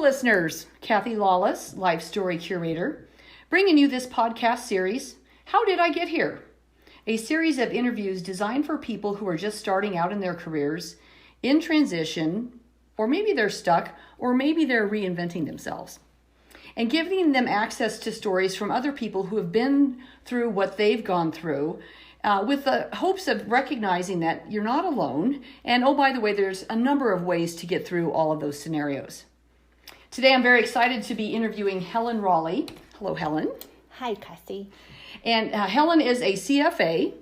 listeners. Kathy Lawless, Life Story Curator, bringing you this podcast series, How Did I Get Here? A series of interviews designed for people who are just starting out in their careers, in transition, or maybe they're stuck, or maybe they're reinventing themselves. And giving them access to stories from other people who have been through what they've gone through, with the hopes of recognizing that you're not alone. And oh, by the way, there's a number of ways to get through all of those scenarios. Today, I'm very excited to be interviewing Helen Raleigh. Hello, Helen. Hi, Kathy. And Helen is a CFA,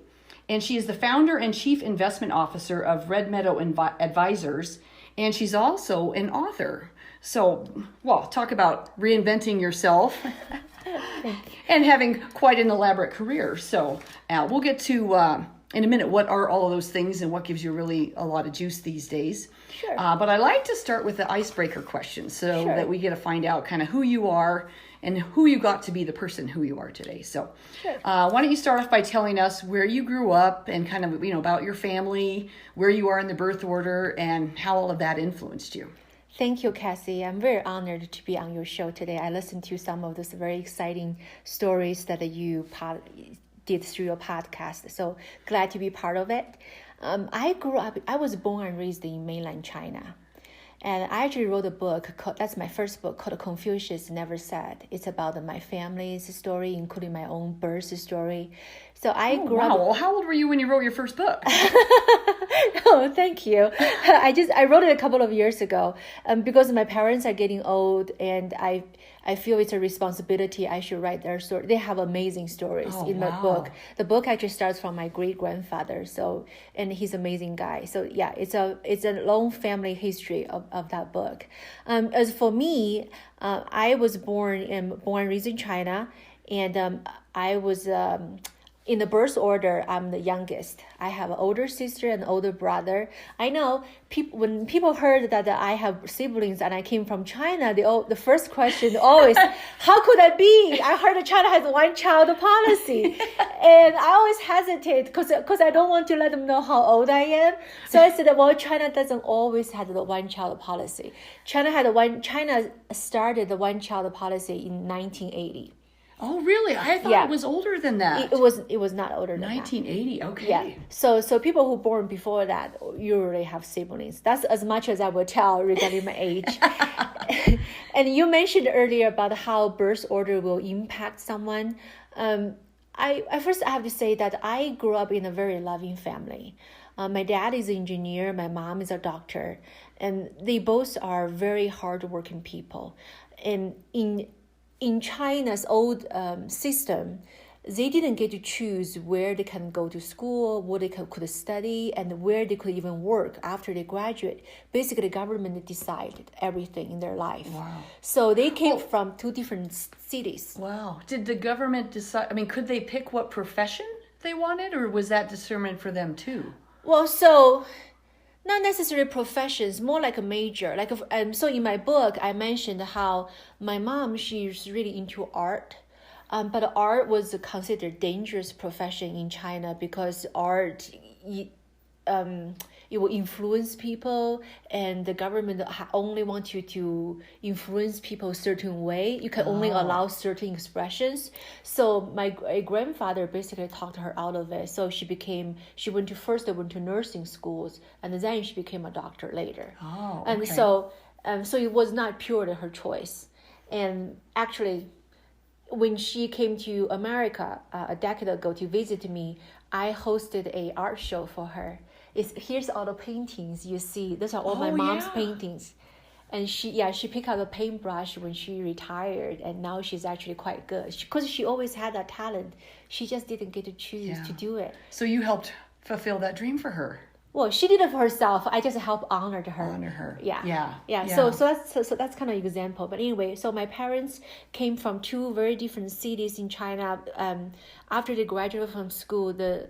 and she is the founder and chief investment officer of Meadow Advisors, and she's also an author. So, well, talk about reinventing yourself and having quite an elaborate career. So we'll get to, in a minute, what are all of those things and what gives you really a lot of juice these days. Sure. But I like to start with the icebreaker question so that we get to find out kind of who you are and who you got to be the person who you are today. So why don't you start off by telling us where you grew up and kind of, about your family, where you are in the birth order, and how all of that influenced you. Thank you, Cassie. I'm very honored to be on your show today. I listened to some of those very exciting stories that you did through your podcast. So glad to be part of it. I was born and raised in mainland China. And I actually wrote a book, that's my first book, called Confucius Never Said. It's about my family's story, including my own birth story. So I grew up... Well, how old were you when you wrote your first book? Oh, thank you. I wrote it a couple of years ago because my parents are getting old, and I feel it's a responsibility. I should write their story. They have amazing stories in my book. The book actually starts from my great-grandfather, and he's an amazing guy. So yeah, it's a long family history of that book. As for me, I was born and raised in China, and I was in the birth order, I'm the youngest. I have an older sister and an older brother. I know when people heard that I have siblings and I came from China, the first question always, how could that be? I heard that China has one-child policy. And I always hesitate because I don't want to let them know how old I am. So I said, well, China doesn't always have the one-child policy. China started the one-child policy in 1980. Oh, really? I thought it was older than that. It was not older than 1980, okay. Yeah. So people who born before that usually have siblings. That's as much as I will tell regarding my age. And you mentioned earlier about how birth order will impact someone. I have to say that I grew up in a very loving family. My dad is an engineer. My mom is a doctor. And they both are very hardworking people. And in China's old system, they didn't get to choose where they can go to school, what they could study, and where they could even work after they graduate. Basically, the government decided everything in their life. Wow. So they came from two different cities. Wow. Did the government decide, could they pick what profession they wanted, or was that determined for them too? Well, so... not necessarily professions, more like a major. So in my book, I mentioned how my mom, she's really into art. But art was considered dangerous profession in China because art, it will influence people, and the government only wants you to influence people a certain way. You can only allow certain expressions. So my grandfather basically talked her out of it. So she went to nursing schools, and then she became a doctor later. Oh, okay. And so it was not purely her choice. And actually, when she came to America a decade ago to visit me, I hosted an art show for her. Here's all the paintings you see. Those are all my mom's paintings. And she picked up a paintbrush when she retired, and now she's actually quite good. Because she always had that talent. She just didn't get to choose to do it. So you helped fulfill that dream for her. Well, she did it for herself. I just helped honor her. Yeah. So that's kind of an example. But anyway, so my parents came from two very different cities in China. After they graduated from school, the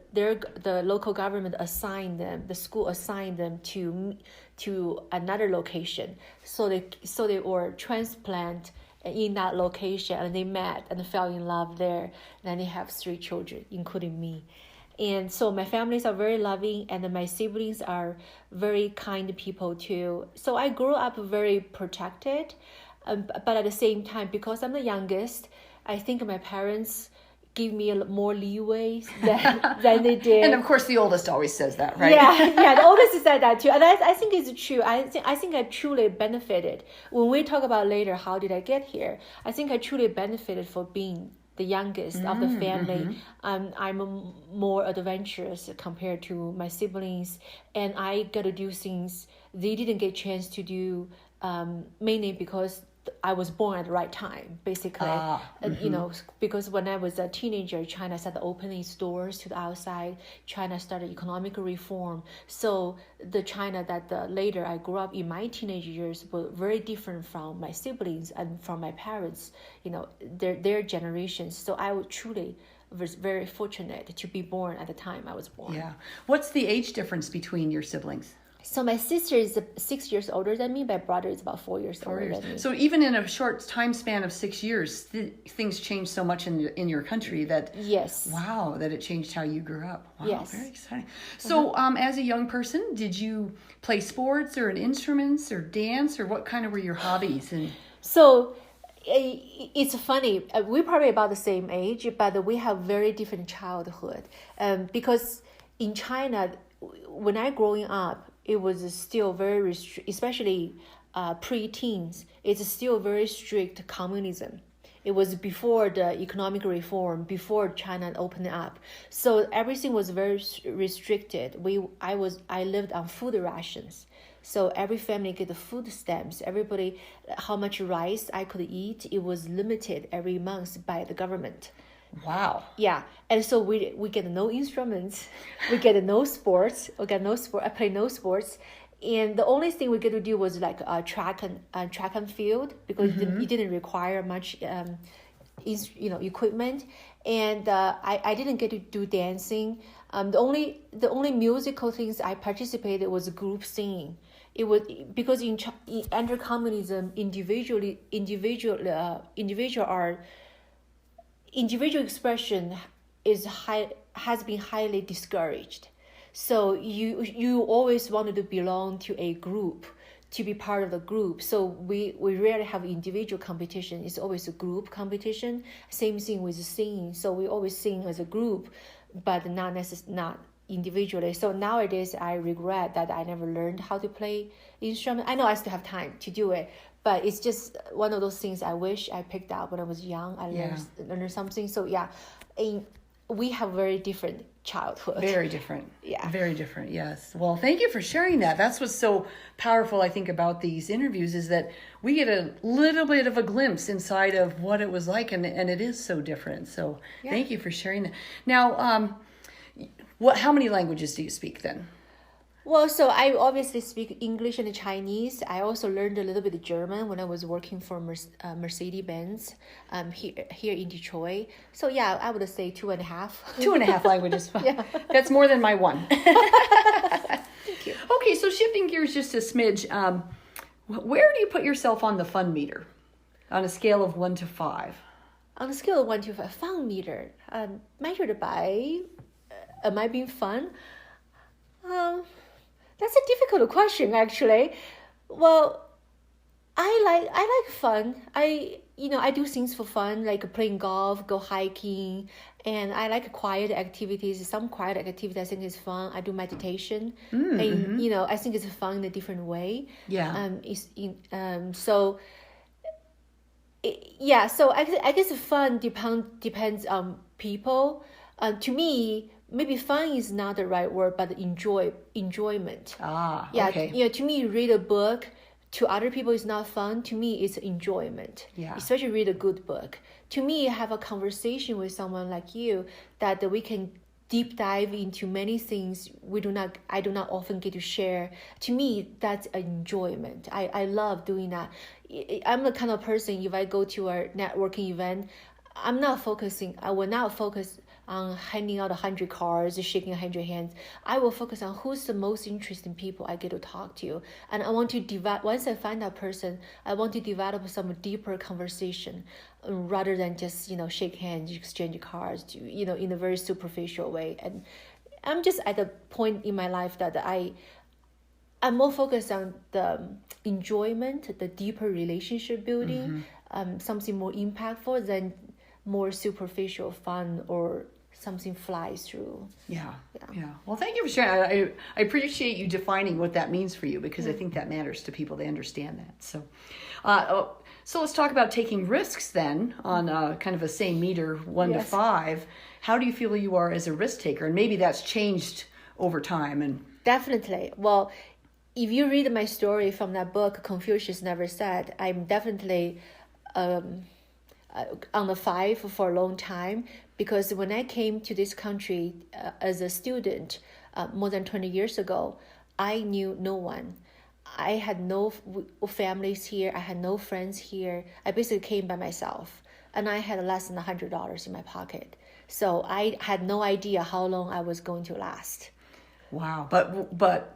local government the school assigned them to another location. So they were transplanted in that location, and they met and fell in love there. And then they have 3 children, including me. And so my families are very loving, and my siblings are very kind people too. So I grew up very protected. But at the same time, because I'm the youngest, I think my parents give me more leeway than they did. And of course, the oldest always says that, right? Yeah, the oldest said that too, and I think it's true. I think I truly benefited. When we talk about later, how did I get here? I think I truly benefited for being the youngest of the family. I'm more adventurous compared to my siblings, and I got to do things they didn't get a chance to do, mainly because I was born at the right time, basically. You know, because when I was a teenager, China started opening stores to the outside. China started economic reform. So the China that later I grew up in my teenage years was very different from my siblings and from my parents, you know, their generations. So I truly was very fortunate to be born at the time I was born. Yeah. What's the age difference between your siblings? So my sister is 6 years older than me. My brother is about 4 years older than me. So even in a short time span of 6 years, things changed so much in your country that wow, that it changed how you grew up. Wow, yes. Very exciting. So as a young person, did you play sports or instruments or dance, or what kind of were your hobbies? And so it's funny. We're probably about the same age, but we have very different childhood. Because in China, when I growing up, it was still very especially pre-teens. It's still very strict communism. It was before the economic reform, before China opened up. So everything was very restricted. I lived on food rations. So every family get the food stamps. Everybody, how much rice I could eat, it was limited every month by the government. Wow. Yeah, and so we get no instruments, we get no sports. I play no sports, and the only thing we get to do was like track and field, because it didn't require much, equipment, and I didn't get to do dancing. The only musical things I participated was group singing. It was because under communism, individual expression has been highly discouraged. So you always wanted to belong to a group, to be part of the group. So we rarely have individual competition. It's always a group competition. Same thing with singing. So we always sing as a group, but not individually. So nowadays I regret that I never learned how to play instrument. I know I still have time to do it, but it's just one of those things I wish I picked up when I was young. I learned something. So we have very different childhood. Very different. Yeah. Very different, yes. Well, thank you for sharing that. That's what's so powerful, I think, about these interviews, is that we get a little bit of a glimpse inside of what it was like, and it is so different. So thank you for sharing that. Now, how many languages do you speak then? Well, so I obviously speak English and Chinese. I also learned a little bit of German when I was working for Mercedes-Benz here in Detroit. So I would say 2.5. 2.5 languages. Yeah. That's more than my one. Thank you. Okay, so shifting gears just a smidge, where do you put yourself on the fun meter on a scale of 1 to 5? On a scale of 1 to 5, fun meter, measured by, am I being fun? That's a difficult question, actually. Well, I like fun. I do things for fun, like playing golf, go hiking, and I like quiet activities. Some quiet activities I think is fun. I do meditation, and I think it's fun in a different way. Yeah. So I guess fun depends on people. To me, maybe fun is not the right word, but enjoyment. Okay. To me, read a book, to other people it's not fun. To me, it's enjoyment. Yeah. Especially read a good book. To me, have a conversation with someone like you that we can deep dive into many things I do not often get to share. To me, that's enjoyment. I love doing that. I'm the kind of person, if I go to a networking event, I will not focus on handing out 100 cards, shaking 100 hands. I will focus on who's the most interesting people I get to talk to. And I want to once I find that person, I want to develop some deeper conversation rather than just, shake hands, exchange cards, in a very superficial way. And I'm just at a point in my life that I'm more focused on the enjoyment, the deeper relationship building, something more impactful than more superficial fun or something flies through. Yeah. Well, thank you for sharing. I appreciate you defining what that means for you, because I think that matters to people. They understand that. So let's talk about taking risks then on kind of a same meter, 1 to 5. How do you feel you are as a risk taker? And maybe that's changed over time. And definitely. Well, if you read my story from that book, Confucius Never Said, I'm definitely on the 5 for a long time, because when I came to this country as a student more than 20 years ago, I knew no one. I had no families here. I had no friends here. I basically came by myself, and I had less than $100 in my pocket. So I had no idea how long I was going to last. Wow. But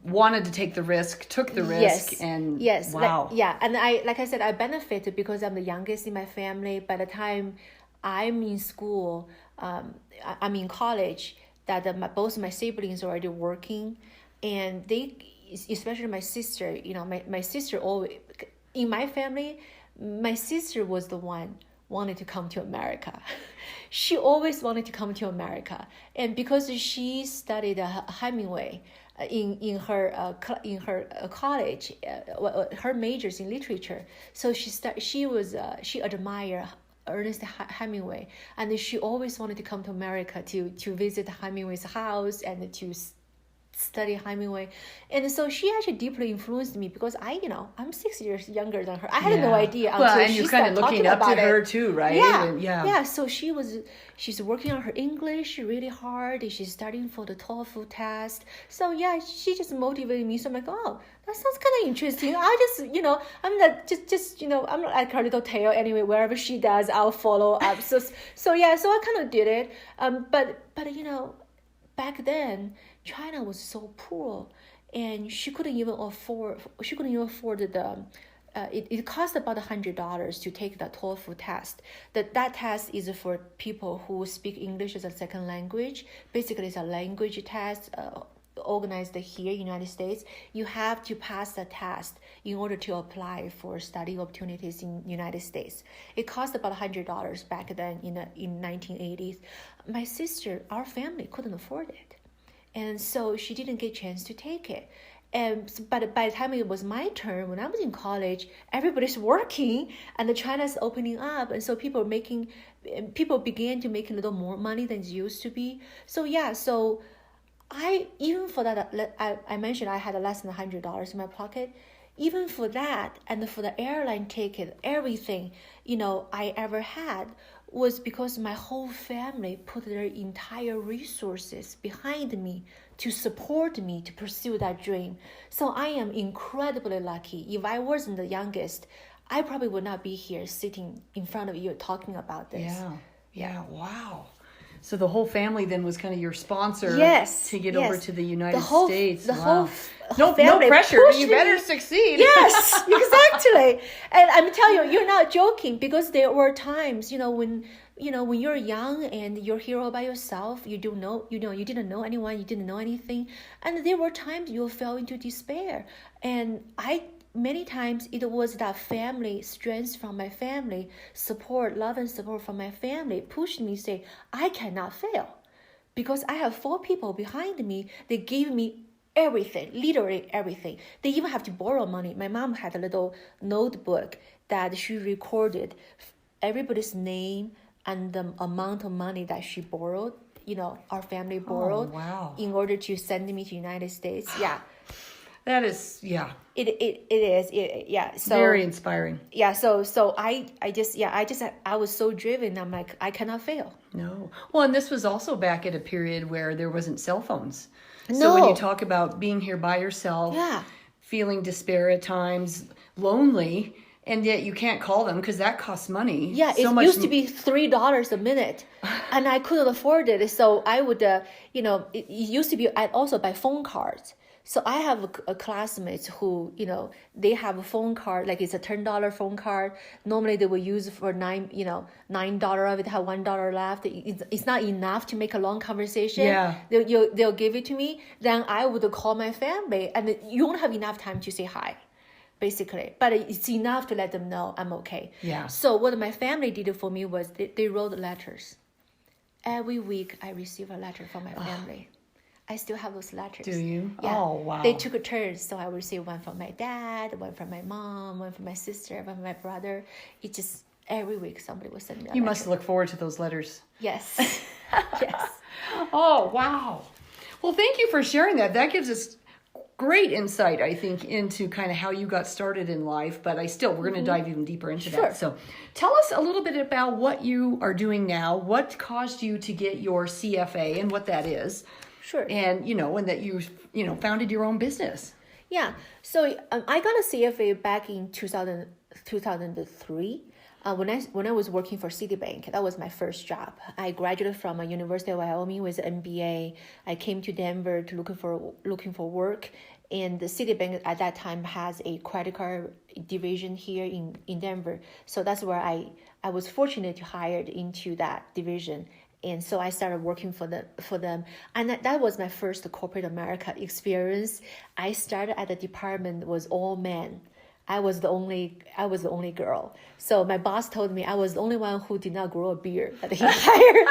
wanted to take the risk, took the risk, and wow. And like I said, I benefited because I'm the youngest in my family. By the time I'm in school, I'm in college, that both my siblings are already working, and they, especially my sister, my sister always, in my family, my sister was the one wanted to come to America. She always wanted to come to America, and because she studied Hemingway in her college, her majors in literature, so she admired Ernest Hemingway, and she always wanted to come to America to visit Hemingway's house and to study Hemingway. And so she actually deeply influenced me, because I'm 6 years younger than her. I had no idea until she started talking about it. And you're kind of looking up to her too, right? Yeah. So she's working on her English really hard. She's studying for the TOEFL test. So she just motivated me. So I'm like, oh, that sounds kind of interesting. I just, I'm not just I'm not like her little tail anyway. Wherever she does, I'll follow up. So I kind of did it. But back then, China was so poor, and she couldn't even afford the. It cost about $100 to take the TOEFL test. That test is for people who speak English as a second language. Basically, it's a language test organized here in the United States. You have to pass the test in order to apply for study opportunities in the United States. It cost about $100 back then in 1980s. My sister, our family couldn't afford it, and so she didn't get a chance to take it. But by the time it was my turn, when I was in college, everybody's working and China's opening up, and so people began to make a little more money than it used to be. So I, even for that, I mentioned I had less than $100 in my pocket. Even for that, and for the airline ticket, everything I ever had was because my whole family put their entire resources behind me to support me to pursue that dream. So I am incredibly lucky. If I wasn't the youngest, I probably would not be here sitting in front of you talking about this. Yeah. Wow. So the whole family then was kind of your sponsor to get over to the United States. Whole no pressure. You better succeed. Yes, exactly. And I'm telling you, you're not joking, because there were times, when you're young and you're here all by yourself, you didn't know anyone, you didn't know anything, and there were times you fell into despair. And many times it was that family strength from my family, love and support from my family pushed me to say, I cannot fail, because I have 4 people behind me. They gave me everything, literally everything. They even have to borrow money. My mom had a little notebook that she recorded everybody's name and the amount of money that she borrowed, our family borrowed, in order to send me to the United States. Yeah. That is, It is. So very inspiring. Yeah. So I was so driven. I'm like, I cannot fail. No. Well, and this was also back at a period where there wasn't cell phones. No. So when you talk about being here by yourself, feeling despair at times, lonely, and yet you can't call them because that costs money. Yeah, it used to be $3 a minute, and I couldn't afford it. So I would, it used to be, I'd also buy phone cards. So I have a classmates who, they have a phone card, like it's a $10 phone card. Normally they will use for $9 of it, have $1 left. It's not enough to make a long conversation. Yeah. They'll give it to me. Then I would call my family, and you won't have enough time to say hi, basically. But it's enough to let them know I'm okay. Yeah. So what my family did for me was they wrote letters. Every week I receive a letter from my family. I still have those letters. Do you? Yeah. Oh, wow. They took turns. So I would receive one from my dad, one from my mom, one from my sister, one from my brother. It just, every week somebody would send me a letter. You must look forward to those letters. Yes. Yes. Oh, wow. Well, thank you for sharing that. That gives us great insight, I think, into kind of how you got started in life. But we're going to dive even deeper into that. So tell us a little bit about what you are doing now. What caused you to get your CFA and what that is. Sure. And, and that you founded your own business. Yeah. So I got a CFA back in 2003. When I was working for Citibank, that was my first job. I graduated from University of Wyoming with an MBA. I came to Denver to looking for work, and the Citibank at that time has a credit card division here in Denver. So that's where I was fortunate to hired into that division. And so I started working for them. And that was my first corporate America experience. I started at the department was all men. I was the only girl. So my boss told me I was the only one who did not grow a beard that he hired.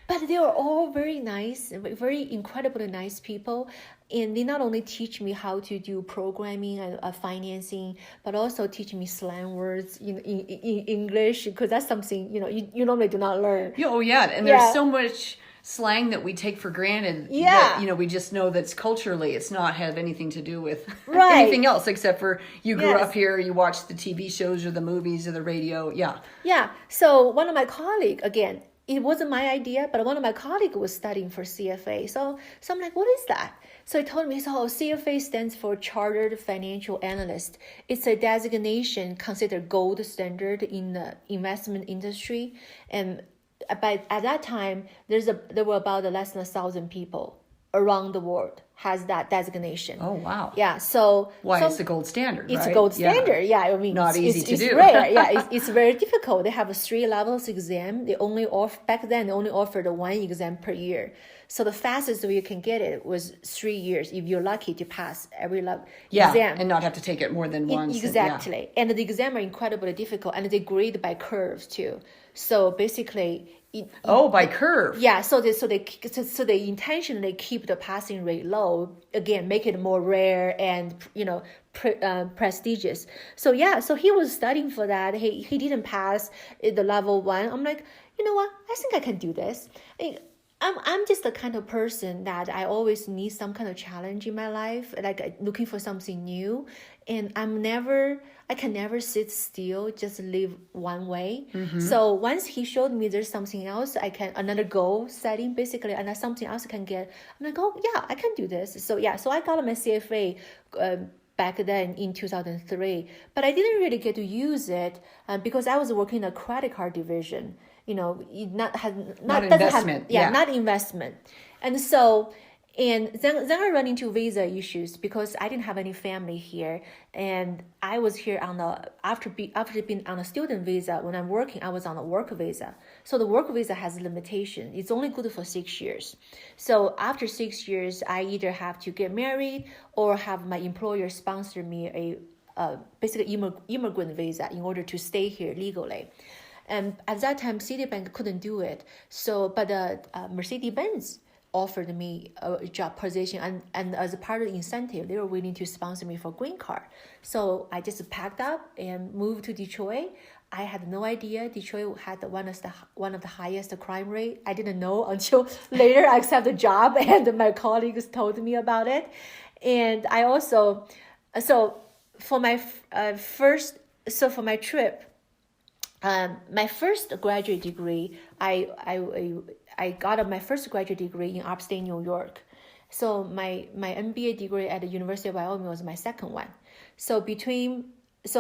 But they were all very nice, very incredibly nice people. And they not only teach me how to do programming and financing, but also teach me slang words in English, because that's something, you normally do not learn. Oh, yeah. And there's so much slang that we take for granted. Yeah. That, we just know that's culturally, it's not have anything to do with anything else, except for you grew up here, you watched the TV shows or the movies or the radio. Yeah. Yeah. So one of my colleagues, again, it wasn't my idea, but one of my colleagues was studying for CFA. So I'm like, what is that? So he told me, CFA stands for Chartered Financial Analyst. It's a designation considered gold standard in the investment industry. And but at that time, there were about less than 1,000 people around the world has that designation. Oh, wow. Yeah. So it's the gold standard, It's right? a gold standard. Yeah. I mean, not easy to do. It's rare. Yeah. It's very difficult. They have a 3 levels exam. Back then they only offered 1 exam per year. So the fastest way you can get it was 3 years if you're lucky to pass every exam. And not have to take it more than once. Exactly. And the exam are incredibly difficult, and they grade by curves too. So basically, by curve. Yeah. So they intentionally keep the passing rate low. Again, make it more rare and prestigious. So he was studying for that. He didn't pass the level 1. I'm like, you know what? I think I can do this. I'm just the kind of person that I always need some kind of challenge in my life, like looking for something new. And I can never sit still, just live one way. Mm-hmm. So once he showed me there's something else, another goal setting basically, and that's something else I can get. I'm like, oh yeah, I can do this. So I got my CFA back then in 2003, but I didn't really get to use it because I was working in a credit card division. Not investment. Not investment. And so, and then I run into visa issues because I didn't have any family here, and I was here after being on a student visa. When I'm working, I was on a work visa. So the work visa has a limitation. It's only good for 6 years. So after 6 years, I either have to get married or have my employer sponsor me a basically immigrant visa in order to stay here legally. And at that time, Citibank couldn't do it. So, but Mercedes-Benz offered me a job position, and as a part of the incentive, they were willing to sponsor me for green card. So I just packed up and moved to Detroit. I had no idea Detroit had one of the highest crime rate. I didn't know until later I accepted the job and my colleagues told me about it. And I also, for my trip. My first graduate degree, I got my first graduate degree in upstate New York. So my MBA degree at the University of Wyoming was my second one. So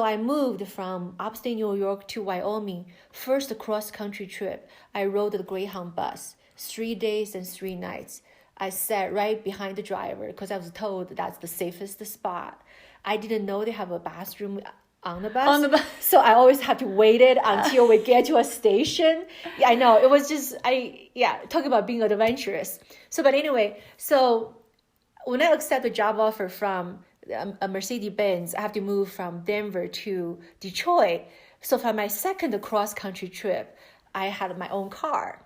I moved from upstate New York to Wyoming. First cross country trip, I rode the Greyhound bus, 3 days and 3 nights. I sat right behind the driver because I was told that's the safest spot. I didn't know they have a bathroom on the bus. So I always have to wait it until we get to a station. Yeah, I know. It was just, talking about being adventurous. So, but anyway, so when I accept a job offer from a Mercedes-Benz, I have to move from Denver to Detroit. So for my second cross-country trip, I had my own car.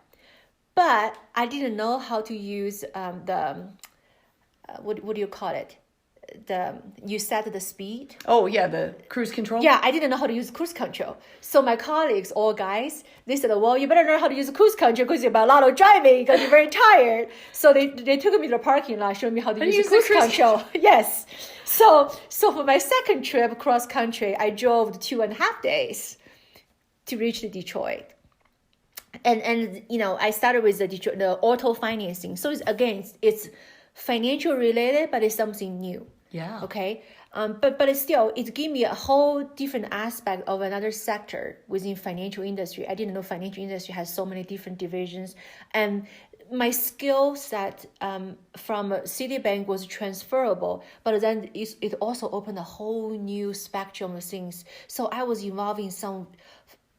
But I didn't know how to use what do you call it? You set the speed. Oh, yeah, the cruise control. Yeah, I didn't know how to use cruise control. So my colleagues, all guys, they said, well, you better learn how to use cruise control because you're about a lot of driving because you're very tired. So they took me to the parking lot, showed me how to use cruise control. Yes. So for my second trip cross country, I drove 2.5 days to reach the Detroit. And I started with the auto financing. So it's financial related, but it's something new. Yeah. Okay. But still, it gave me a whole different aspect of another sector within financial industry. I didn't know financial industry has so many different divisions, and my skill set from Citibank was transferable, but then it also opened a whole new spectrum of things. So I was involved in some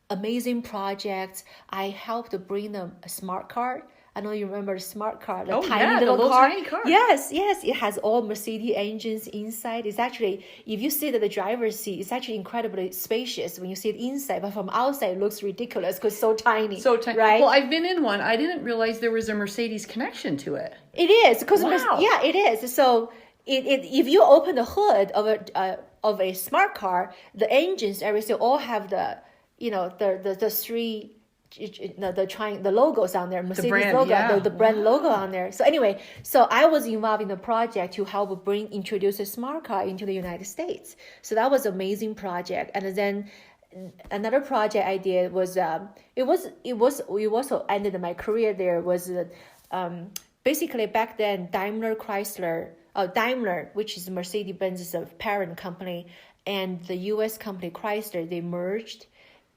amazing projects. I helped bring them a smart card. I know you remember the smart car, the tiny little car. Tiny car. Yes, it has all Mercedes engines inside. It's actually, if you sit at the driver's seat, it's actually incredibly spacious when you sit inside, but from outside it looks ridiculous because it's so tiny. So tiny, right? Well, I've been in one. I didn't realize there was a Mercedes connection to it. It is because wow. It is. So if you open the hood of a smart car, the engines, everything all have the three. The logos on there, Mercedes logo, the brand logo on there. So anyway, I was involved in the project to help introduce a smart car into the United States. So that was an amazing project. And then another project I did was we also ended my career there was basically back then Daimler, which is Mercedes-Benz's parent company, and the U.S. company Chrysler, they merged,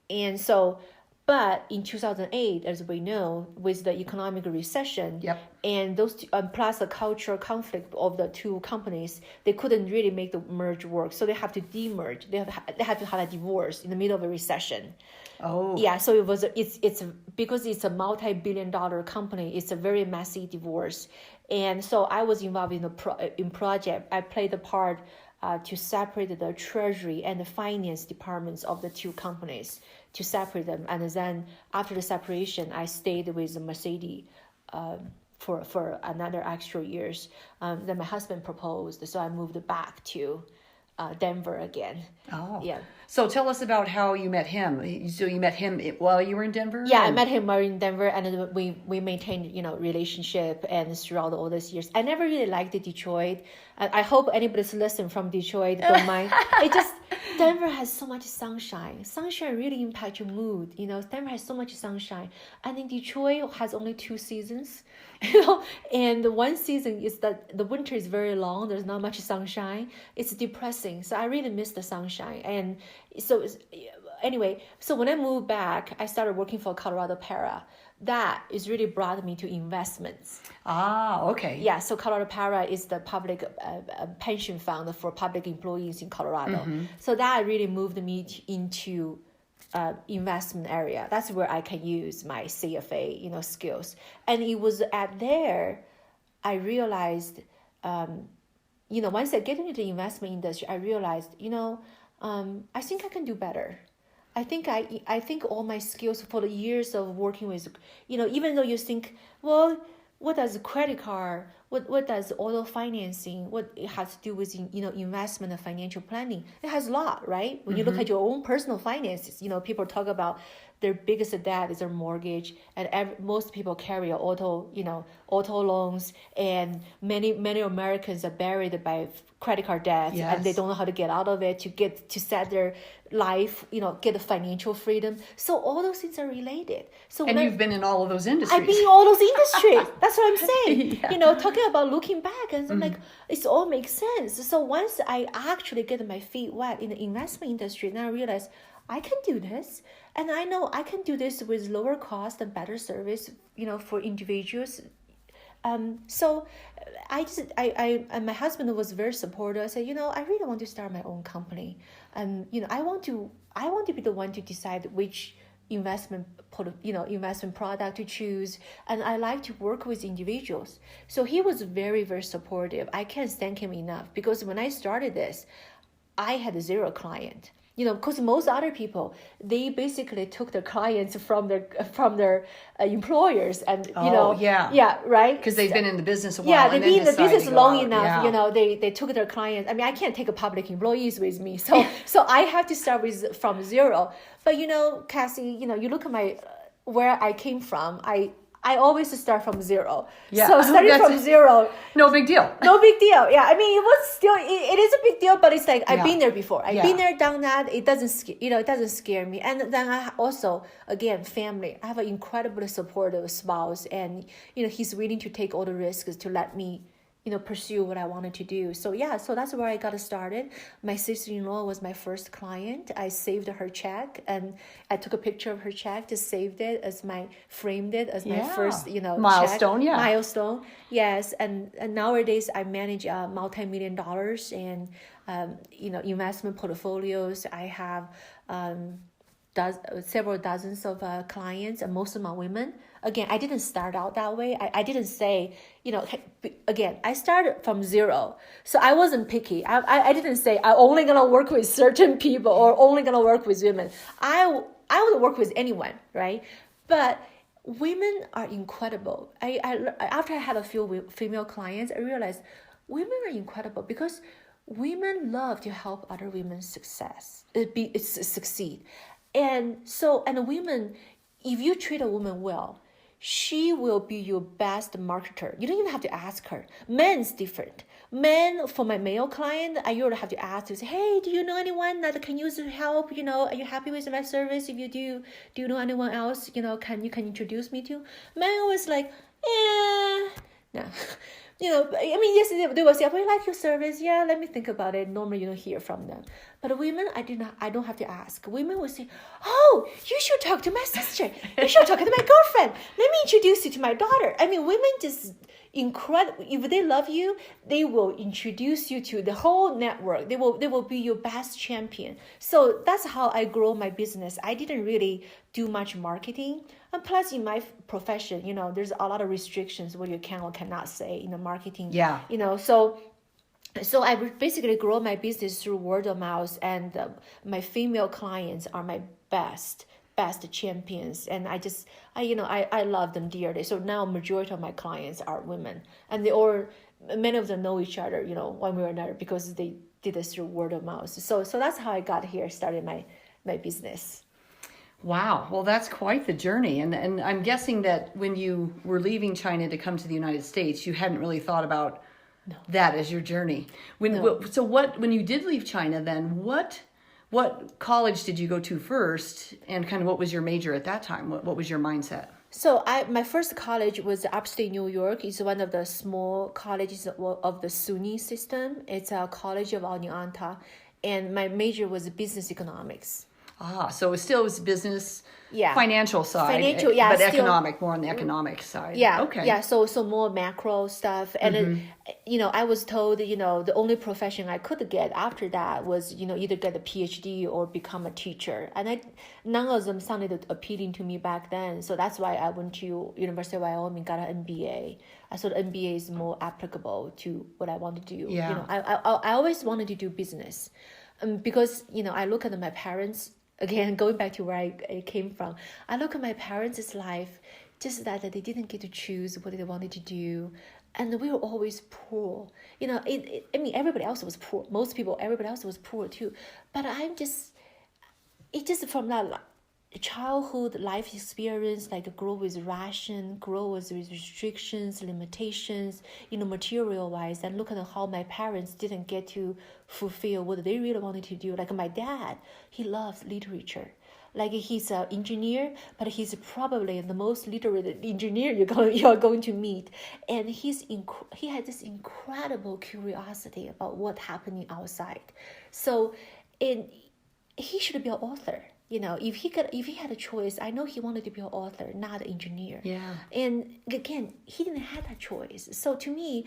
and so. But in 2008, as we know, with the economic recession, and those plus the cultural conflict of the two companies, they couldn't really make the merge work. So they have to demerge. They have to have a divorce in the middle of a recession. Oh, yeah. So it's because it's a multi-billion-dollar company. It's a very messy divorce, and so I was involved in project. I played the part to separate the treasury and the finance departments of the two companies, to separate them. And then after the separation, I stayed with Mercedes for another extra years. Then my husband proposed, so I moved back to Denver again. Oh, yeah. So tell us about how you met him. So you met him while you were in Denver? Yeah, I met him while in Denver, and we maintained relationship, and throughout all these years. I never really liked Detroit. I hope anybody's listening from Detroit don't mind. Denver has so much sunshine. Sunshine really impacts your mood. Denver has so much sunshine. And in Detroit has only 2 seasons. And the one season is that the winter is very long. There's not much sunshine. It's depressing. So I really miss the sunshine. And so anyway, so when I moved back, I started working for Colorado Para. That is really brought me to investments. Ah, okay. Yeah, so Colorado Para is the public pension fund for public employees in Colorado. Mm-hmm. So that really moved me into investment area. That's where I can use my CFA, skills. And it was at there I realized, once I get into the investment industry, I realized, I think I can do better. I think all my skills for the years of working with, even though you think, well, what does credit card, what does auto financing, what it has to do with, investment and financial planning? It has a lot, right? When you look at your own personal finances, people talk about their biggest debt is their mortgage, and most people carry auto loans, and many Americans are buried by credit card debt, yes. And they don't know how to get out of it to set their life, get the financial freedom. So all those things are related. So you've been in all of those industries. I've been in all those industries. That's what I'm saying. Yeah. Talking about looking back, and I'm like, it all makes sense. So once I actually get my feet wet in the investment industry, then I realized I can do this. And I know I can do this with lower cost and better service, for individuals. So and my husband was very supportive. I said, I really want to start my own company. And, I want to be the one to decide which investment product to choose. And I like to work with individuals. So he was very, very supportive. I can't thank him enough, because when I started this, I had 0 client. Because most other people, they basically took their clients from their employers, and right, because they've been in the business a while. Yeah, they've been in the business long enough. Yeah. They took their clients. I mean, I can't take a public employees with me, so I have to start from 0. But Cassie, you look at where I came from. I always start from 0. Yeah. So starting from 0. No big deal. No big deal. Yeah. I mean, it was still, it is a big deal, but it's like, I've been there before. I've been there, done that. It doesn't, it doesn't scare me. And then I also, again, family. I have an incredibly supportive spouse, and, he's willing to take all the risks to let me, pursue what I wanted to do. So so that's where I got started. My sister-in-law was my first client. I saved her check, and I took a picture of her check, just saved it framed it as my first, milestone. Check. Milestone. Yes. And nowadays I manage multi-million dollars and, investment portfolios. I have, several dozens of clients, and most of them are women. Again, I didn't start out that way. I didn't say, again, I started from 0. So I wasn't picky. I didn't say I'm only going to work with certain people or only going to work with women. I would work with anyone, right? But women are incredible. After I had a few female clients, I realized women are incredible, because women love to help other women succeed. And women, if you treat a woman well, she will be your best marketer. You don't even have to ask her. Men's different. Men, for my male client, I usually have to ask to say, hey, do you know anyone that can use help? Are you happy with my service? If you do you know anyone else, can you introduce me to? Men always like, no. I mean, yes, they will say, "We like your service. Yeah, let me think about it." Normally, you don't hear from them. But women, I don't have to ask. Women will say, "Oh, you should talk to my sister. You should talk to my girlfriend. Let me introduce you to my daughter." I mean, women just incredible. If they love you, they will introduce you to the whole network. They will be your best champion. So that's how I grow my business. I didn't really do much marketing. And plus, in my profession, there's a lot of restrictions what you can or cannot say in the marketing. Yeah. So I basically grow my business through word of mouth, and my female clients are my best champions, and I love them dearly. So now majority of my clients are women, and many of them know each other, one way or another, because they did this through word of mouth. So that's how I got here, started my business. Wow. Well, that's quite the journey. And I'm guessing that when you were leaving China to come to the United States, you hadn't really thought about that as your journey. When you did leave China, then what college did you go to first, and kind of what was your major at that time? What was your mindset? So my first college was upstate New York. It's one of the small colleges of the SUNY system. It's a College of Oneonta, and my major was business economics. So it was business, yeah, financial side, yeah, but economic, more on the economic side. Yeah, okay, yeah. So more macro stuff, and then, I was told, the only profession I could get after that was, either get a PhD or become a teacher, and none of them sounded appealing to me back then. So that's why I went to University of Wyoming, got an MBA. I thought MBA is more applicable to what I want to do. Yeah. I always wanted to do business, because I look at my parents. Again, going back to where I came from, I look at my parents' life, just that they didn't get to choose what they wanted to do. And we were always poor. Everybody else was poor. Everybody else was poor too. But it's just from that childhood life experience, like grow with ration, grow with restrictions, limitations, material-wise, and look at how my parents didn't get to fulfill what they really wanted to do. Like my dad, he loves literature. Like he's an engineer, but he's probably the most literate engineer you're going to meet. And he had this incredible curiosity about what's happening outside. So he should be an author. if he had a choice, I know he wanted to be an author, not an engineer. Yeah. And again, he didn't have that choice. So to me,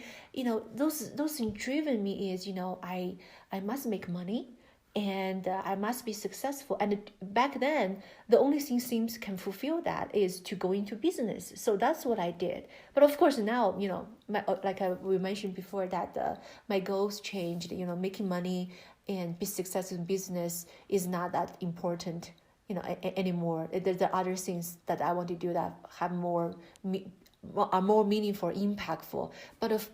those things driven me is, I must make money, and I must be successful. And back then, the only thing seems can fulfill that is to go into business. So that's what I did. But of course now, we mentioned before that my goals changed. Making money and be successful in business is not that important, anymore. There are other things that I want to do that have are more meaningful, impactful. But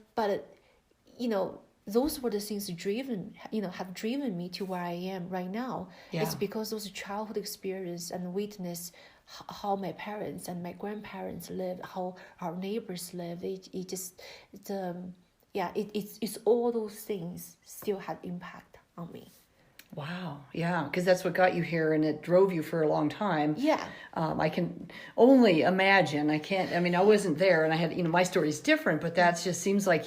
those were the things have driven me to where I am right now. Yeah. It's because those childhood experience and witness how my parents and my grandparents lived, how our neighbors lived. It's all those things still had impact on me. Wow. Yeah. Because that's what got you here, and it drove you for a long time. Yeah. I can only imagine. I wasn't there, and I had, my story is different, but that just seems like,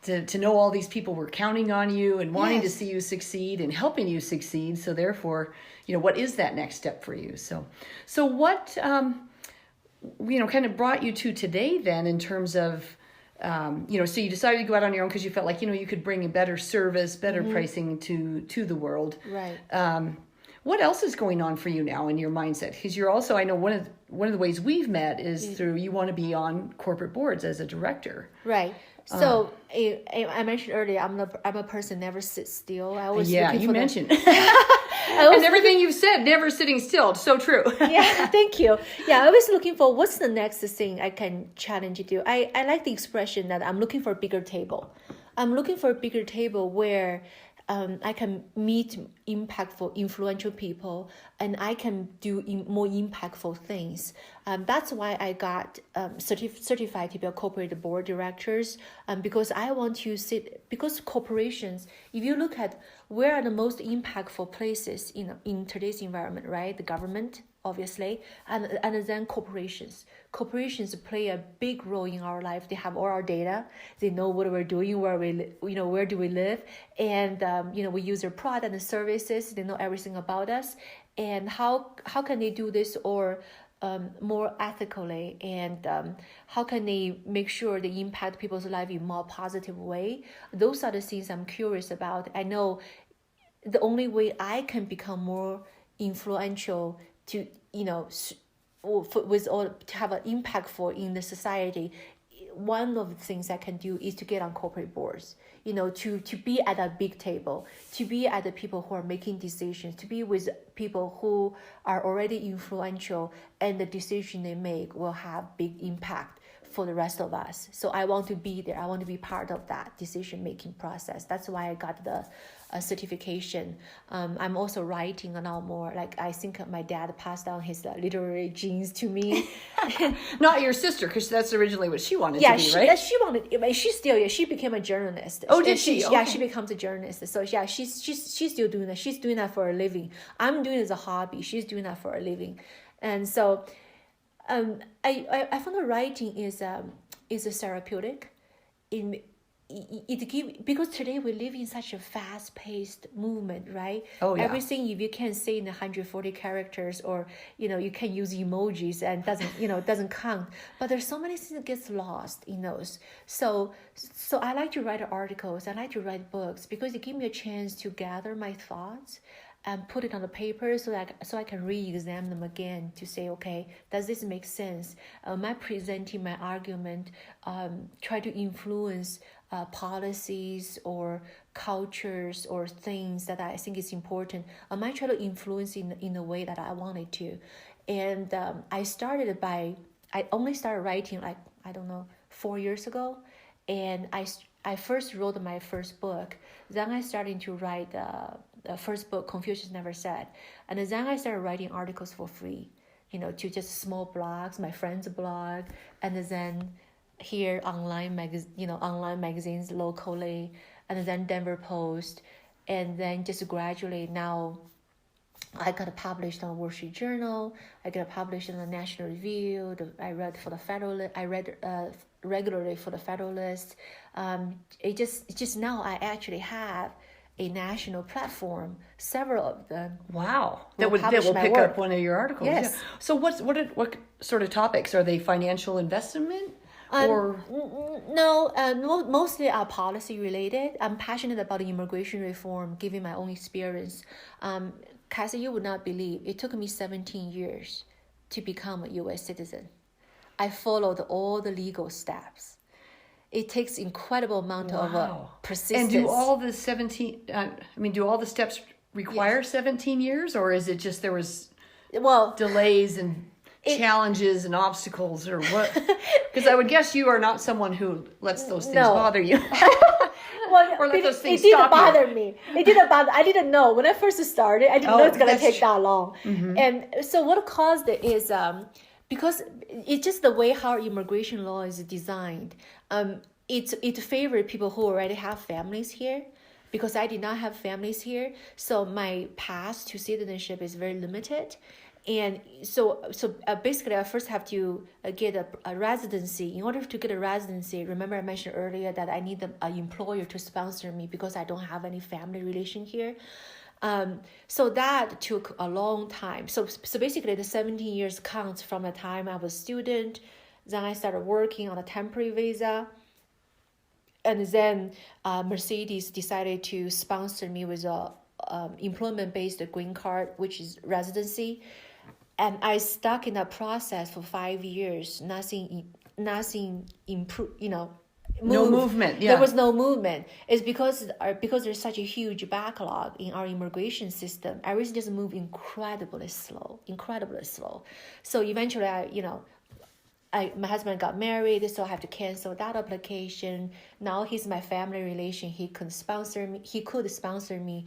to know all these people were counting on you and wanting to see you succeed and helping you succeed. So therefore, what is that next step for you? So what, kind of brought you to today then, in terms of, so you decided to go out on your own because you felt like, you could bring a better service, better pricing to the world. Right. What else is going on for you now in your mindset? Because you're also, I know one of the ways we've met is through, you want to be on corporate boards as a director. Right. So I mentioned earlier, I'm a person never sits still. I always you mentioned. And everything you've said, never sitting still. So true. Yeah, thank you. Yeah, I was looking for what's the next thing I can challenge you to. I like the expression that I'm looking for a bigger table. I'm looking for a bigger table where I can meet impactful, influential people, and I can do more impactful things. That's why I got certified to be a corporate board directors, because I want to because corporations, if you look at where are the most impactful places in today's environment, right? The government, obviously, and then corporations. Corporations play a big role in our life. They have all our data. They know what we're doing, where do we live, and we use their product and services. They know everything about us, and how can they do this or more ethically, and how can they make sure they impact people's life in a more positive way? Those are the things I'm curious about. I know the only way I can become more influential to to have an impactful in the society, one of the things I can do is to get on corporate boards, to be at a big table, to be at the people who are making decisions, to be with people who are already influential, and the decision they make will have big impact for the rest of us. So I want to be there. I want to be part of that decision-making process. That's why I got the certification. I'm also writing a lot more. Like, I think my dad passed down his literary genes to me. Not your sister, because that's originally what she wanted to be, right? She wanted. She became a journalist. Oh, did she? Yeah, she becomes a journalist. So yeah, she's still doing that. She's doing that for a living. I'm doing it as a hobby. She's doing that for a living, and so. I found that writing is a therapeutic. Because today we live in such a fast-paced movement, right? Oh, yeah. Everything, if you can say in 140 characters, or you can use emojis, and doesn't count. But there's so many things that gets lost in those. So I like to write articles. I like to write books because it gives me a chance to gather my thoughts and put it on the paper so I can re-examine them again to say, okay, does this make sense? Am I presenting my argument, try to influence policies or cultures or things that I think is important? Am I trying to influence in the way that I wanted to? And I only started writing 4 years ago, and I first wrote my first book. Then I started to write the first book, Confucius Never Said. And then I started writing articles for free, to just small blogs, my friend's blog, and then here online magazines locally, and then Denver Post, and then just gradually now I got published on Wall Street Journal. I got published in the National Review. I read regularly for the Federalist. It just now I actually have a national platform. Several of them. Wow, that will pick work. up one of your articles. Yes. Yeah. So what sort of topics are they? Financial investment or no, mostly are policy related. I'm passionate about immigration reform, given my own experience. Cassie, you would not believe it took me 17 years to become a U.S. citizen. I followed all the legal steps. It takes incredible amount of persistence. And do all the 17? Do all the steps require 17 years, or is it just there was delays and challenges and obstacles, or what? Because I would guess you are not someone who lets those things bother you. Or let those things it didn't stop bother you. me. It didn't bother. I didn't know when I first started. I didn't know it's gonna take that long. Mm-hmm. And so what caused it is because it's just the way how immigration law is designed. It favored people who already have families here, because I did not have families here. So my path to citizenship is very limited. And so basically, I first have to get a residency. In order to get a residency, remember I mentioned earlier that I need an employer to sponsor me because I don't have any family relation here. So that took a long time. So basically, the 17 years counts from the time I was a student. Then I started working on a temporary visa. And then Mercedes decided to sponsor me with a employment-based green card, which is residency. And I stuck in that process for 5 years. Nothing improved. No movement. Yeah. There was no movement. It's because there's such a huge backlog in our immigration system. Everything just moved incredibly slow. So eventually, my husband got married, so I have to cancel that application. Now he's my family relation. He could sponsor me.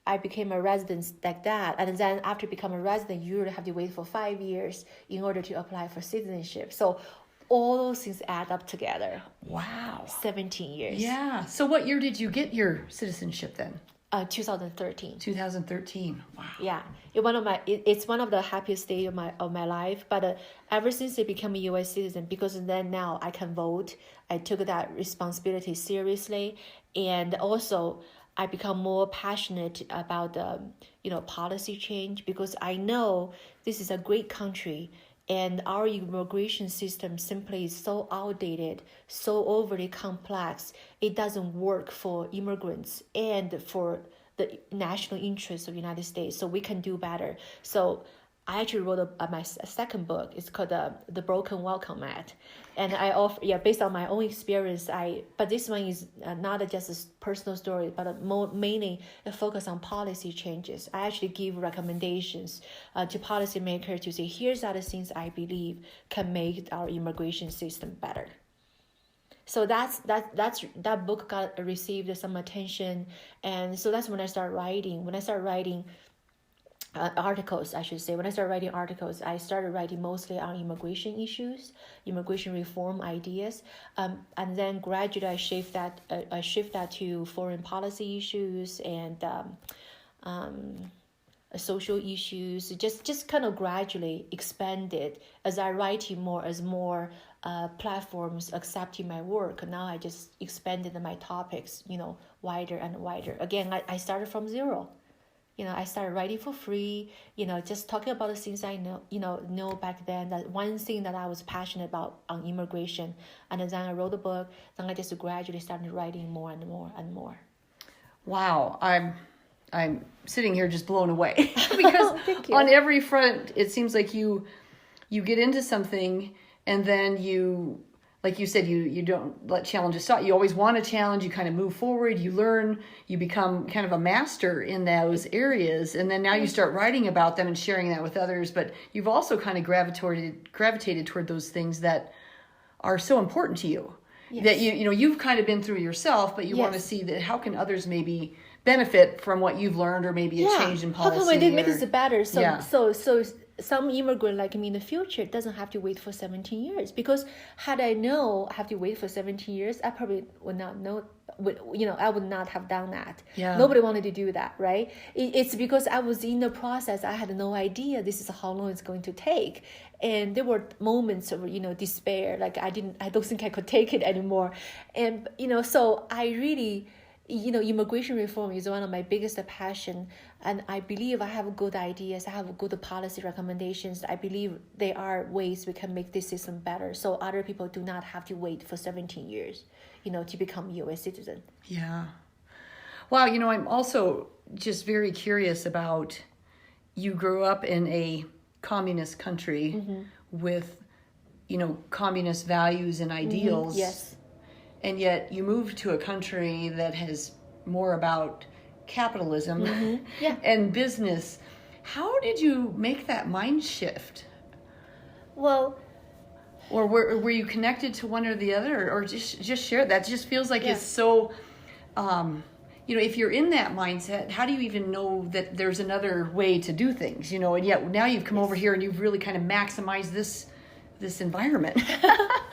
I became a resident like that. And then after becoming a resident, you really have to wait for 5 years in order to apply for citizenship. So all those things add up together. Wow. 17 years. Yeah. So what year did you get your citizenship then? 2013. 2013. Wow. Yeah, it's one of the happiest days of my life. But ever since I became a U.S. citizen, because then now I can vote, I took that responsibility seriously, and also I become more passionate about policy change, because I know this is a great country. And our immigration system simply is so outdated, so overly complex. It doesn't work for immigrants and for the national interests of the United States. So we can do better. So I actually wrote my second book. It's called The Broken Welcome Mat. And I offer, based on my own experience, but this one is not just a personal story, but mainly a focus on policy changes. I actually give recommendations to policymakers to say, here's other things I believe can make our immigration system better. So that book received some attention, and so that's when I started writing. Articles, I should say. When I started writing articles, I started writing mostly on immigration issues, immigration reform ideas, and then gradually I shift that to foreign policy issues and social issues. Just kind of gradually expanded as I write more, as more platforms accepting my work. Now I just expanded my topics, wider and wider. Again, I started from zero. I started writing for free, just talking about the things I know back then. That one thing that I was passionate about on immigration. And then I wrote a book. Then I just gradually started writing more and more and more. Wow. I'm sitting here just blown away because on every front, it seems like you get into something and then you, like you said, you don't let challenges stop. You always want a challenge. You kind of move forward. You learn. You become kind of a master in those areas. And then now you start writing about them and sharing that with others. But you've also kind of gravitated toward those things that are so important to you. Yes. That you've kind of been through yourself, but you want to see that how can others maybe benefit from what you've learned, or maybe a change in policy. How can we make this better? So some immigrant like me in the future doesn't have to wait for 17 years, because had I know I have to wait for 17 years, I probably would not know. I would not have done that. Yeah. Nobody wanted to do that, right? It's because I was in the process. I had no idea this is how long it's going to take, and there were moments of despair. Like I don't think I could take it anymore, and so I really. immigration reform is one of my biggest passion, and I believe I have good ideas. I have good policy recommendations. I believe there are ways we can make this system better, so other people do not have to wait for 17 years, to become U.S. citizen. Yeah. Wow. I'm also just very curious about, you grew up in a communist country with, communist values and ideals. Yes. And yet you moved to a country that has more about capitalism and business. How did you make that mind shift? Well, or were you connected to one or the other, or just share that? It just feels like it's so, if you're in that mindset, how do you even know that there's another way to do things, and yet now you've come over here and you've really kind of maximized this environment.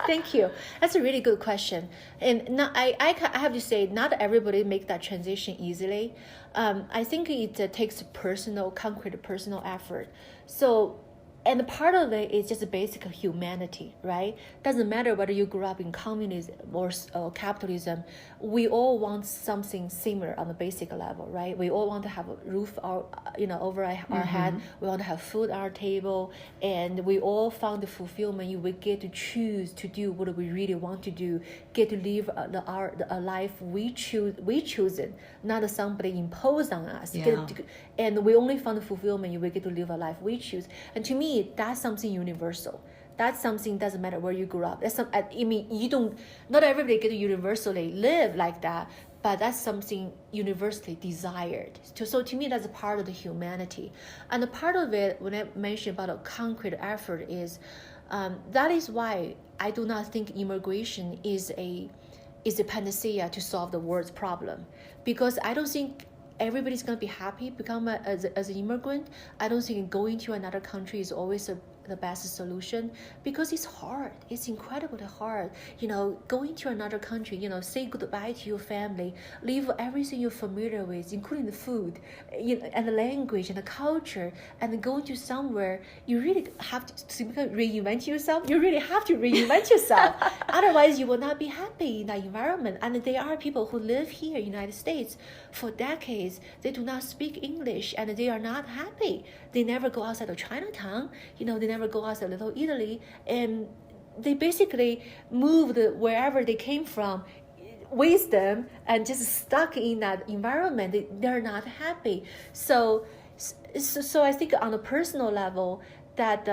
Thank you. That's a really good question. And I have to say, not everybody make that transition easily. I think it takes concrete personal effort. So, and part of it is just basic humanity, right? Doesn't matter whether you grew up in communism or capitalism. We all want something similar on the basic level, right? We all want to have a roof over our head. We want to have food on our table, and we all found the fulfillment. We get to choose to do what we really want to do. Get to live a life we choose it, not somebody imposed on us. Yeah. And we only found the fulfillment. We get to live a life we choose. And to me, that's something universal. That's something, doesn't matter where you grew up. Not everybody get to universally live like that, but that's something universally desired. So to me, that's a part of the humanity. And a part of it, when I mentioned about a concrete effort, is that is why I do not think immigration is a panacea to solve the world's problem, because I don't think everybody's going to be happy become as an immigrant. I don't think going to another country is always the best solution, because it's hard. It's incredibly hard. Going to another country, say goodbye to your family, leave everything you're familiar with, including the food, and the language and the culture, and go to somewhere you really have to reinvent yourself. You really have to reinvent yourself. Otherwise, you will not be happy in that environment. And there are people who live here in the United States for decades. They do not speak English, and they are not happy. They never go outside of Chinatown. They never go outside Little Italy, and they basically moved wherever they came from with them and just stuck in that environment. They're not happy. So I think on a personal level, that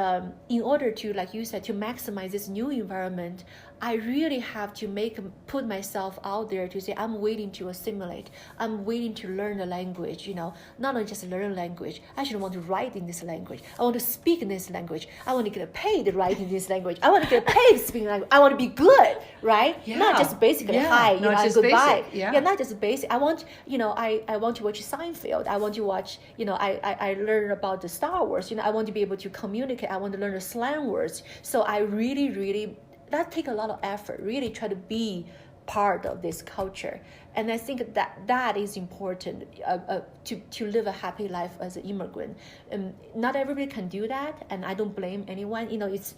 in order to, like you said, to maximize this new environment, I really have to put myself out there to say, I'm willing to assimilate. I'm willing to learn the language, not only just learn language. I actually want to write in this language. I want to speak in this language. I want to get paid writing this language. I want to get paid speaking language. I want to be good, right? Yeah. Not just basically hi, just goodbye. Basic. Yeah, not just basic. I want, I want to watch Seinfeld. I want to watch, I learn about the Star Wars. I want to be able to communicate. I want to learn the slang words. So I really, that take a lot of effort, really try to be part of this culture. And I think that is important to live a happy life as an immigrant. Not everybody can do that, and I don't blame anyone. It's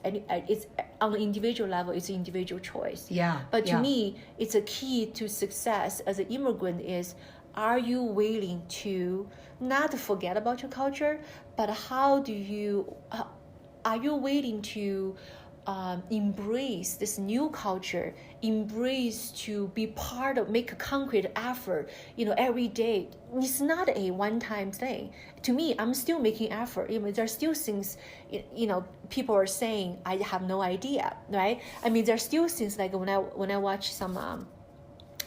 on an individual level, it's an individual choice. Yeah. But to me, it's a key to success as an immigrant is, are you willing to not forget about your culture, but are you willing to embrace this new culture, embrace to be part of, make a concrete effort, every day. It's not a one-time thing. To me, I'm still making effort. There's still things, people are saying, I have no idea, right? There's still things like when I watch some,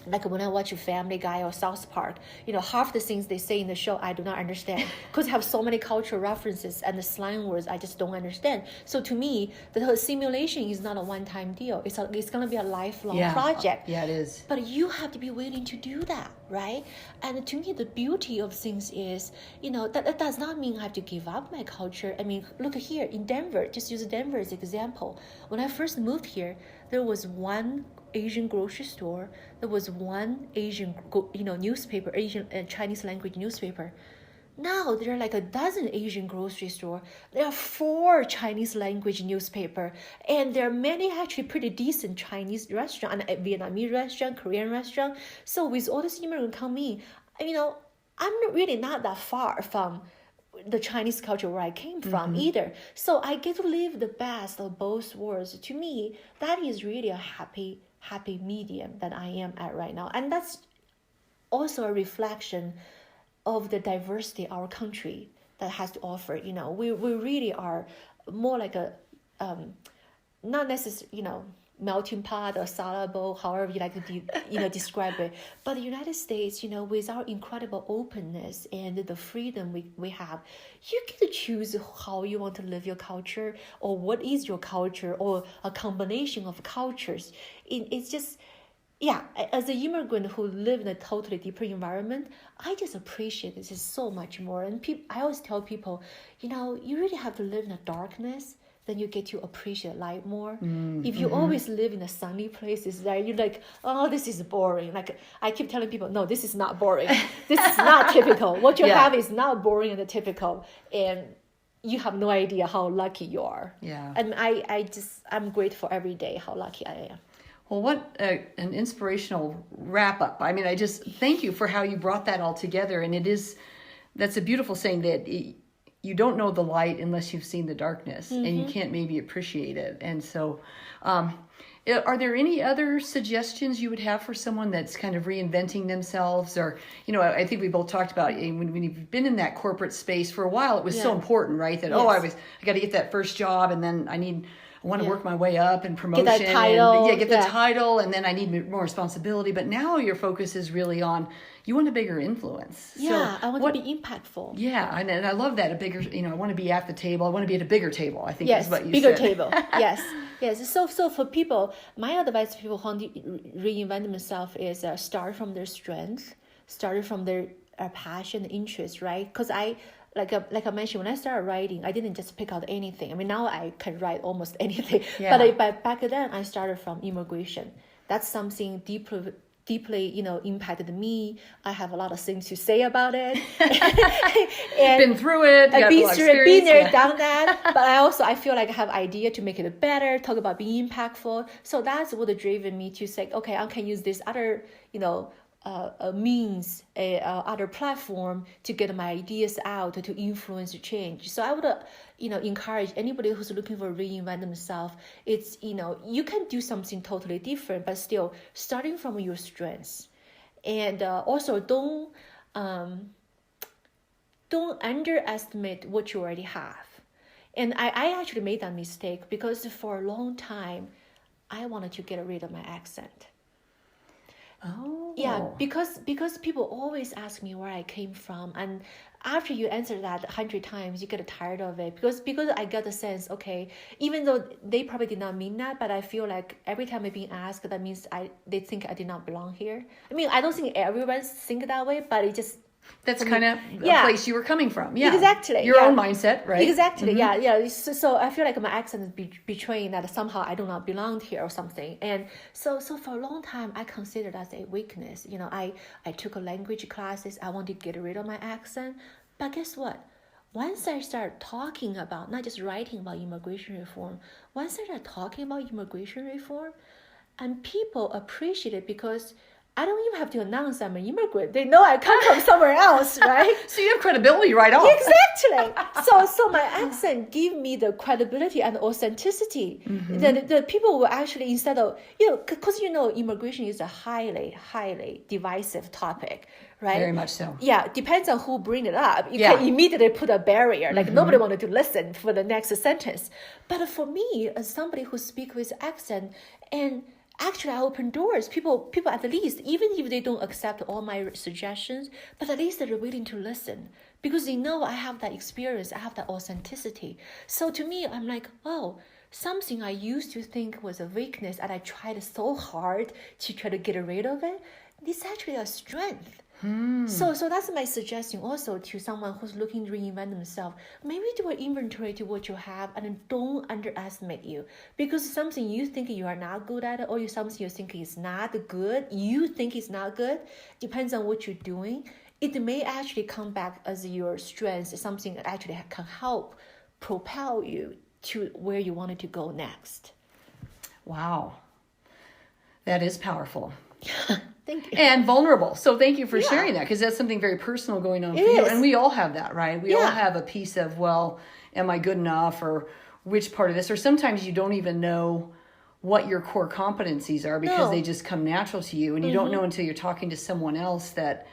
like when I watch Family Guy or South Park, half the things they say in the show I do not understand because they have so many cultural references and the slang words I just don't understand. So to me, the whole simulation is not a one-time deal. It's going to be a lifelong project. Yeah, it is. But you have to be willing to do that, right? And to me, the beauty of things is, that does not mean I have to give up my culture. Look here in Denver. Just use Denver as an example. When I first moved here, there was one Asian grocery store. There was one Asian, newspaper, Asian Chinese language newspaper. Now there are like a dozen Asian grocery store. There are 4 Chinese language newspaper, and there are many actually pretty decent Chinese restaurant, and Vietnamese restaurant, Korean restaurant. So with all this immigrant coming, I'm really not that far from the Chinese culture where I came from either. So I get to live the best of both worlds. To me, that is really a happy medium that I am at right now. And that's also a reflection of the diversity our country that has to offer. We really are more like a not necessarily melting pot or salad bowl, however you like to describe it. But the United States, with our incredible openness and the freedom we have, you get to choose how you want to live your culture, or what is your culture, or a combination of cultures. It's just, as an immigrant who live in a totally different environment, I just appreciate this so much more. And I always tell people, you really have to live in the darkness, then you get to appreciate light more. If you always live in the sunny places, right, you're like, oh, this is boring. Like I keep telling people, no, this is not boring. This is not typical. What you have is not boring and typical. And you have no idea how lucky you are. Yeah. And I'm grateful every day how lucky I am. Well, what an inspirational wrap up. I mean, I just thank you for how you brought that all together. And that's a beautiful saying, that you don't know the light unless you've seen the darkness, and you can't maybe appreciate it. And so, are there any other suggestions you would have for someone that's kind of reinventing themselves? Or, I think we both talked about when you've been in that corporate space for a while, it was so important, right? That, I got to get that first job, and then I want to work my way up and promotion. Get that title. Get the title, and then I need more responsibility. But now your focus is really on, you want a bigger influence. Yeah, I want to be impactful. Yeah, and I love that, a bigger, I want to be at the table. I want to be at a bigger table, I think is what you bigger said. Table. Yes. So for people, my advice to people who want to reinvent themselves is start from their strength, start from their passion, interest, right? Because like I mentioned, when I started writing, I didn't just pick out anything. I mean, now I can write almost anything. Yeah. But back then, I started from immigration. That's something deeply, impacted me. I have a lot of things to say about it. And been through it. Been there, done that. But I feel like I have idea to make it better, talk about being impactful. So that's what driven me to say, okay, I can use this other, a means, other platform to get my ideas out, to influence change. So I would, encourage anybody who's looking for reinvent themselves. It's, you can do something totally different, but still starting from your strengths. And also don't underestimate what you already have. And I actually made that mistake because for a long time, I wanted to get rid of my accent. Oh. Yeah, because people always ask me where I came from, and after you answer that 100 times, you get tired of it because I got the sense, okay, even though they probably did not mean that, but I feel like every time I'm being asked, that means they think I did not belong here. I mean, I don't think everyone think that way, but it just That's kind of a place you were coming from. Yeah. Exactly. Your own mindset, right? Exactly. Mm-hmm. Yeah. So I feel like my accent is betraying that somehow I do not belong here or something. And so for a long time, I considered that as a weakness. I took a language classes. I wanted to get rid of my accent. But guess what? Once I start talking about, not just writing about immigration reform, once I start talking about immigration reform, and people appreciate it because I don't even have to announce I'm an immigrant. They know I come from somewhere else, right? So you have credibility right off. Exactly. So my accent give me the credibility and authenticity. Mm-hmm. The people will actually, instead of, because immigration is a highly, highly divisive topic, right? Very much so. Yeah, depends on who bring it up. You can immediately put a barrier. Like nobody wanted to listen for the next sentence. But for me, as somebody who speaks with accent, and actually I open doors. People at least, even if they don't accept all my suggestions, but at least they're willing to listen because they know I have that experience, I have that authenticity. So to me, I'm like, oh, something I used to think was a weakness and I tried so hard to try to get rid of it, it's actually a strength. So that's my suggestion also to someone who's looking to reinvent themselves. Maybe do an inventory to what you have and don't underestimate you. Because something you think you are not good at or something you think is not good, you think is not good, depends on what you're doing. it may actually come back as your strength, something that actually can help propel you to where you wanted to go next. Wow. That is powerful. Thank you. And vulnerable. So thank you for sharing that, because that's something very personal going on for you. And we all have that, right? We all have a piece of, well, am I good enough, or which part of this? Or sometimes you don't even know what your core competencies are because they just come natural to you, and you don't know until you're talking to someone else that,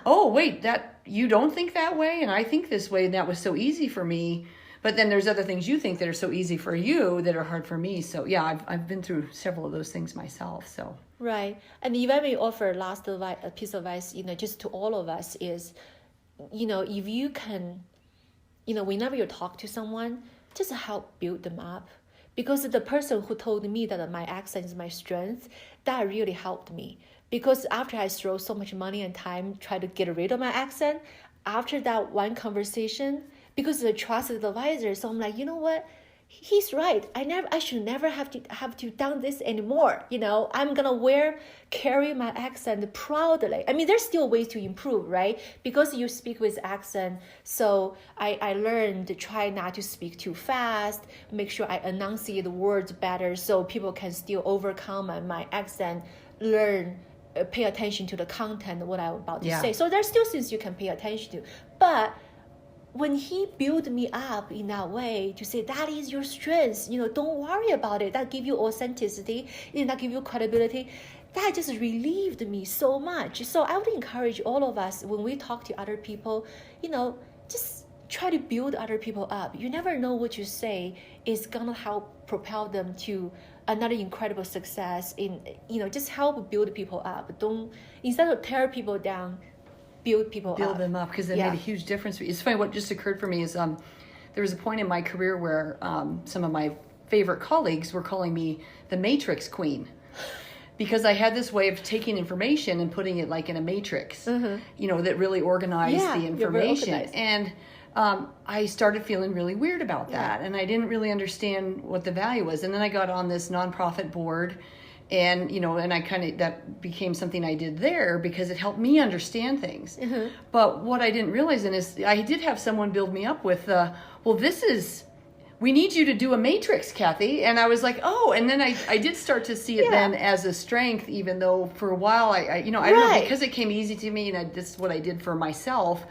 oh, wait, that you don't think that way, and I think this way, and that was so easy for me. But then there's other things you think that are so easy for you that are hard for me. So yeah, I've been through several of those things myself. So right. And even we offer last piece of advice, just to all of us is, if you can, whenever you talk to someone, just help build them up. Because the person who told me that my accent is my strength, that really helped me. Because after I throw so much money and time try to get rid of my accent, after that one conversation, because the trusted advisor, so I'm like, you know what? He's right. I should never have to done this anymore. I'm gonna carry my accent proudly. I mean, there's still ways to improve, right? Because you speak with accent, so I learned to try not to speak too fast, make sure I enunciate the words better, so people can still overcome my accent, pay attention to the content of what I'm about to say. So there's still things you can pay attention to, but when he built me up in that way to say that is your strength, don't worry about it. That give you authenticity, that give you credibility. That just relieved me so much. So I would encourage all of us when we talk to other people, just try to build other people up. You never know what you say is gonna help propel them to another incredible success. Just help build people up. Instead of tear people down, build them up, because it made a huge difference. It's funny, what just occurred for me is there was a point in my career where some of my favorite colleagues were calling me the Matrix Queen, because I had this way of taking information and putting it like in a matrix, that really organized the information. And I started feeling really weird about that, and I didn't really understand what the value was. And then I got on this nonprofit board, and and I that became something I did there because it helped me understand things. But what I didn't realize then is I did have someone build me up with we need you to do a matrix, Kathy. And I was like, oh, and then I did start to see it then as a strength, even though for a while I don't know, because it came easy to me, and this is what I did for myself.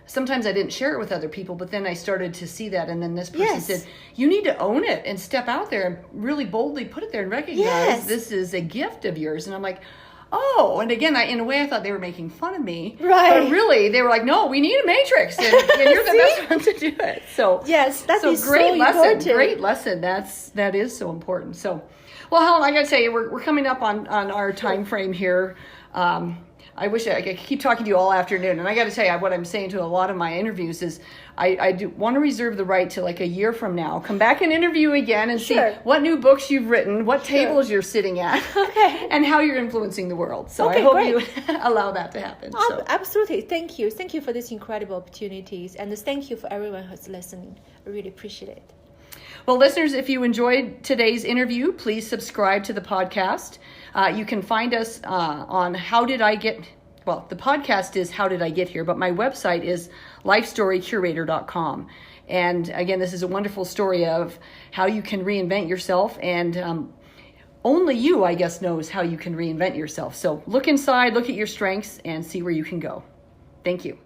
Sometimes I didn't share it with other people, but then I started to see that. And then this person said, you need to own it and step out there and really boldly put it there and recognize this is a gift of yours. And I'm like, oh, and again, in a way I thought they were making fun of me. Right. But really, they were like, no, we need a matrix, and you're the best one to do it. So yes, that's great lesson. Important. Great lesson. That is so important. So, well, Helen, I got to tell you, we're coming up on our time frame here. I wish I could keep talking to you all afternoon. And I got to tell you, what I'm saying to a lot of my interviews is I do want to reserve the right to, like, a year from now, come back and interview again and see what new books you've written, what tables you're sitting at, and how you're influencing the world. So I hope you allow that to happen. So. Absolutely. Thank you. Thank you for these incredible opportunities. And thank you for everyone who's listening. I really appreciate it. Well, listeners, if you enjoyed today's interview, please subscribe to the podcast. You can find us on the podcast is How Did I Get Here, but my website is lifestorycurator.com. And again, this is a wonderful story of how you can reinvent yourself, and only you, I guess, knows how you can reinvent yourself. So look inside, look at your strengths, and see where you can go. Thank you.